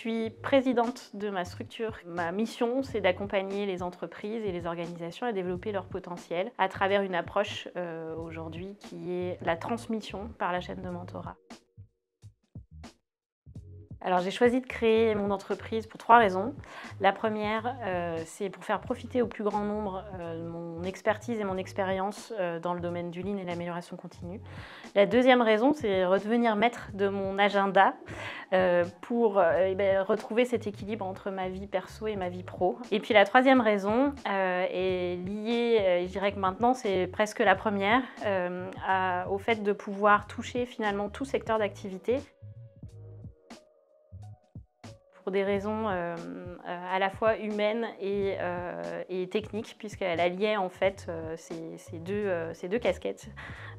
suis présidente de ma structure. Ma mission, c'est d'accompagner les entreprises et les organisations à développer leur potentiel à travers une approche aujourd'hui qui est la transmission par la chaîne de mentorat. Alors j'ai choisi de créer mon entreprise pour 3 raisons. La première, c'est pour faire profiter au plus grand nombre mon expertise et mon expérience dans le domaine du Lean et l'amélioration continue. La deuxième raison, c'est redevenir maître de mon agenda pour retrouver cet équilibre entre ma vie perso et ma vie pro. Et puis la troisième raison est liée, je dirais que maintenant c'est presque la première, au fait de pouvoir toucher finalement tout secteur d'activité. Pour des raisons à la fois humaines et techniques, puisqu'elle alliait en fait ces deux casquettes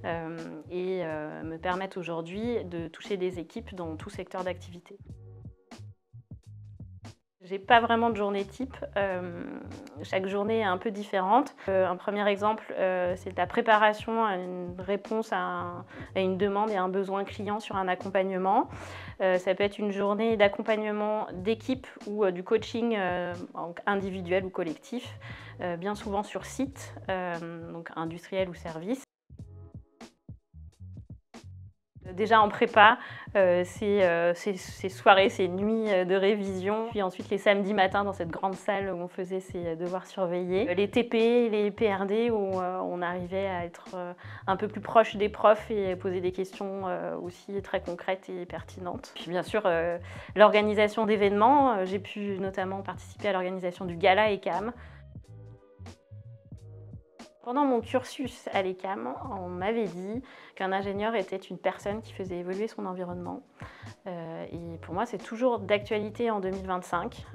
et me permettent aujourd'hui de toucher des équipes dans tout secteur d'activité. J'ai pas vraiment de journée type, chaque journée est un peu différente. Un premier exemple, c'est la préparation à une réponse à une demande et un besoin client sur un accompagnement. Ça peut être une journée d'accompagnement d'équipe ou du coaching individuel ou collectif, bien souvent sur site, donc industriel ou service. Déjà en prépa, ces soirées, ces nuits de révision, puis ensuite les samedis matins dans cette grande salle où on faisait ses devoirs surveillés. Les TP, les PRD où on arrivait à être un peu plus proche des profs et poser des questions aussi très concrètes et pertinentes. Puis bien sûr, l'organisation d'événements. J'ai pu notamment participer à l'organisation du gala ECAM. Pendant mon cursus à l'ECAM, on m'avait dit qu'un ingénieur était une personne qui faisait évoluer son environnement. Et pour moi, c'est toujours d'actualité en 2025.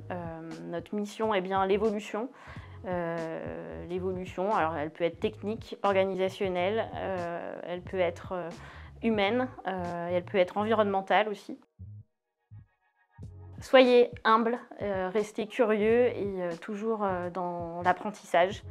Notre mission est bien l'évolution. L'évolution, alors elle peut être technique, organisationnelle, elle peut être humaine, elle peut être environnementale aussi. Soyez humble, restez curieux et toujours dans l'apprentissage.